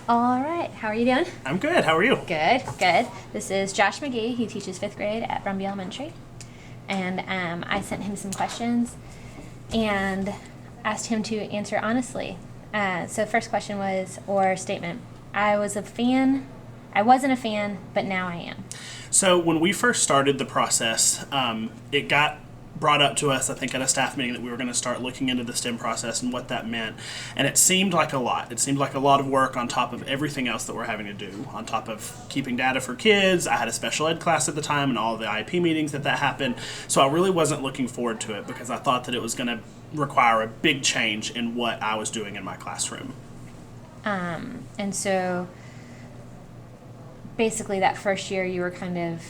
All right, how are you doing? I'm good. How are you? Good, good. This is Josh McGee. He teaches fifth grade at Brumby Elementary. And I sent him some questions and asked him to answer honestly. So first question was, or statement, I wasn't a fan, but now I am. So when we first started the process, it got brought up to us, I think, at a staff meeting that we were going to start looking into the STEM process and what that meant. And it seemed like a lot. It seemed like a lot of work on top of everything else that we're having to do, on top of keeping data for kids. I had a special ed class at the time and all of the IEP meetings that happened. So I really wasn't looking forward to it because I thought that it was going to require a big change in what I was doing in my classroom. And so basically that first year you were kind of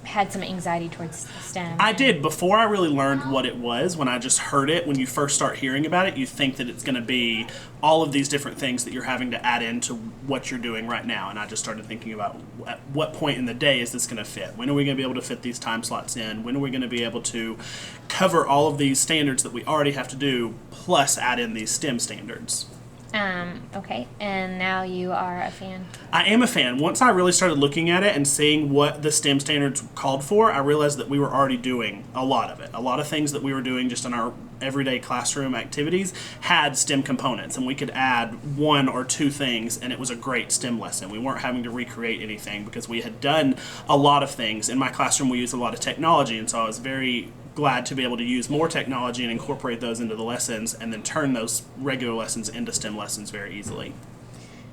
had some anxiety towards STEM. I did. Before I really learned what it was, when I just heard it, when you first start hearing about it, you think that it's going to be all of these different things that you're having to add into what you're doing right now. And I just started thinking about at what point in the day is this going to fit? When are we going to be able to fit these time slots in? When are we going to be able to cover all of these standards that we already have to do, plus add in these STEM standards? Okay, and now you are a fan. I am a fan. Once I really started looking at it and seeing what the STEM standards called for, I realized that we were already doing a lot of it. A lot of things that we were doing just in our everyday classroom activities had STEM components, and we could add one or two things, and it was a great STEM lesson. We weren't having to recreate anything because we had done a lot of things. In my classroom, we used a lot of technology, and so I was very glad to be able to use more technology and incorporate those into the lessons and then turn those regular lessons into STEM lessons very easily.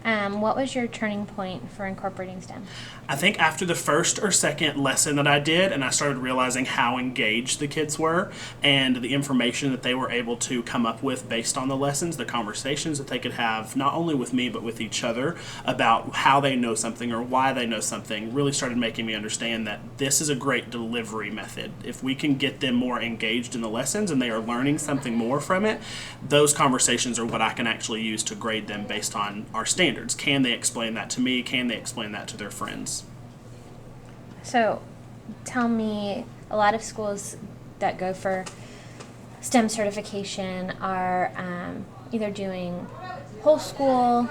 What was your turning point for incorporating STEM? I think after the first or second lesson that I did, and I started realizing how engaged the kids were and the information that they were able to come up with based on the lessons, the conversations that they could have, not only with me, but with each other about how they know something or why they know something, really started making me understand that this is a great delivery method. If we can get them more engaged in the lessons and they are learning something more from it, those conversations are what I can actually use to grade them based on our standards. Can they explain that to me? Can they explain that to their friends? So, tell me, a lot of schools that go for STEM certification are either doing whole school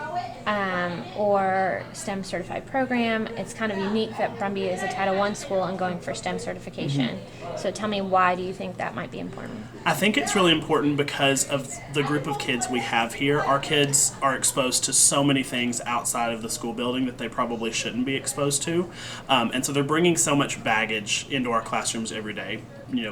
or STEM certified program. It's kind of unique that Brumby is a Title I school and going for STEM certification. Mm-hmm. So tell me, why do you think that might be important? I think it's really important because of the group of kids we have here. Our kids are exposed to so many things outside of the school building that they probably shouldn't be exposed to. And so they're bringing so much baggage into our classrooms every day,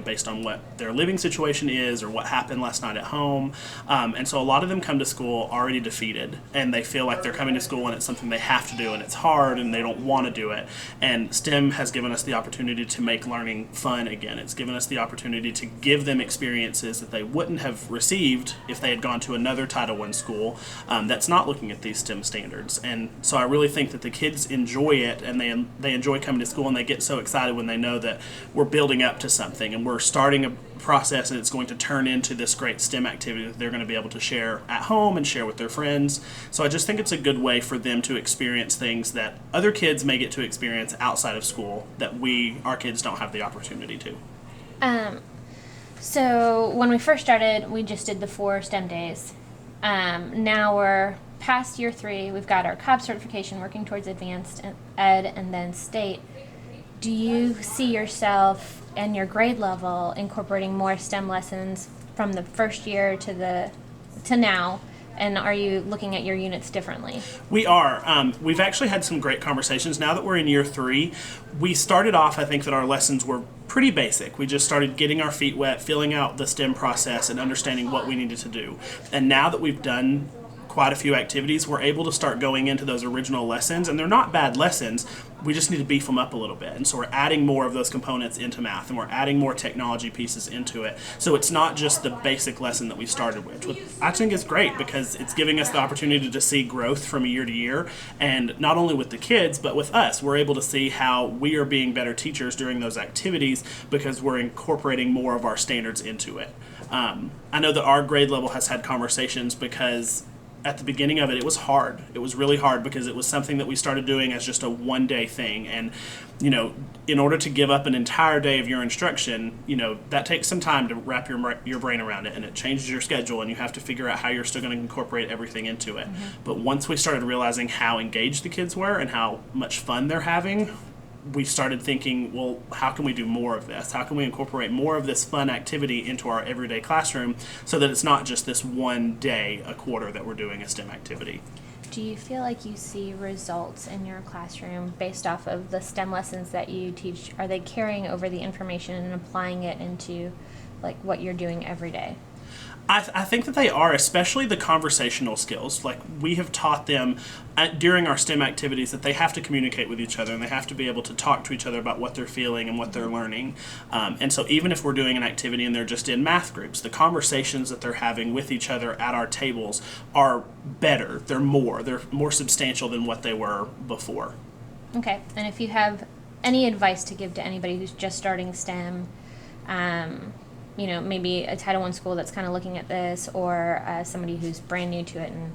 based on what their living situation is or what happened last night at home. And so a lot of them come to school already defeated, and they feel like they're coming to school and it's something they have to do and it's hard and they don't want to do it. And STEM has given us the opportunity to make learning fun again. It's given us the opportunity to give them experiences that they wouldn't have received if they had gone to another Title I school that's not looking at these STEM standards. And so I really think that the kids enjoy it, and they enjoy coming to school, and they get so excited when they know that we're building up to something and we're starting a process and it's going to turn into this great STEM activity that they're going to be able to share at home and share with their friends. So I just think it's a good way for them to experience things that other kids may get to experience outside of school that our kids don't have the opportunity to. So when we first started, we just did the 4 STEM days. Now we're past year 3. We've got our COB certification, working towards advanced ed and then state. Do you see yourself and your grade level incorporating more STEM lessons from the first year to now? And are you looking at your units differently? We are. We've actually had some great conversations. Now that we're in year 3, we started off, I think that our lessons were pretty basic. We just started getting our feet wet, filling out the STEM process and understanding what we needed to do. And now that we've done quite a few activities, we're able to start going into those original lessons, and they're not bad lessons. We just need to beef them up a little bit. And so we're adding more of those components into math, and we're adding more technology pieces into it. So it's not just the basic lesson that we started with, which I think is great because it's giving us the opportunity to see growth from year to year. And not only with the kids, but with us, we're able to see how we are being better teachers during those activities because we're incorporating more of our standards into it. I know that our grade level has had conversations because at the beginning of it, it was hard. It was really hard because it was something that we started doing as just a one-day thing. And, in order to give up an entire day of your instruction, that takes some time to wrap your brain around it, and it changes your schedule, and you have to figure out how you're still going to incorporate everything into it. But once we started realizing how engaged the kids were and how much fun they're having, we started thinking, well, how can we do more of this? How can we incorporate more of this fun activity into our everyday classroom so that it's not just this one day a quarter that we're doing a STEM activity? Do you feel like you see results in your classroom based off of the STEM lessons that you teach? Are they carrying over the information and applying it into like what you're doing every day? I think that they are, especially the conversational skills. Like, we have taught them during our STEM activities that they have to communicate with each other and they have to be able to talk to each other about what they're feeling and what they're learning. And so even if we're doing an activity and they're just in math groups, the conversations that they're having with each other at our tables are better. They're more substantial than what they were before. Okay, and if you have any advice to give to anybody who's just starting STEM, maybe a Title I school that's kind of looking at this, or somebody who's brand new to it and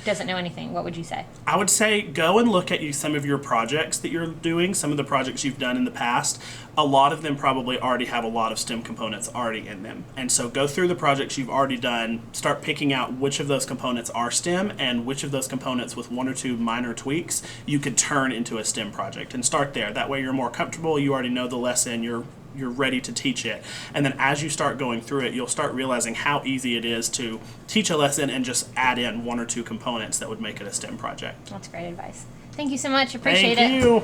doesn't know anything, what would you say? I would say go and look at some of your projects that you're doing, some of the projects you've done in the past. A lot of them probably already have a lot of STEM components already in them. And so go through the projects you've already done, start picking out which of those components are STEM and which of those components with one or two minor tweaks you could turn into a STEM project, and start there. That way you're more comfortable, you already know the lesson, you're ready to teach it. And then as you start going through it, you'll start realizing how easy it is to teach a lesson and just add in one or two components that would make it a STEM project. That's great advice. Thank you so much. Appreciate it. Thank you.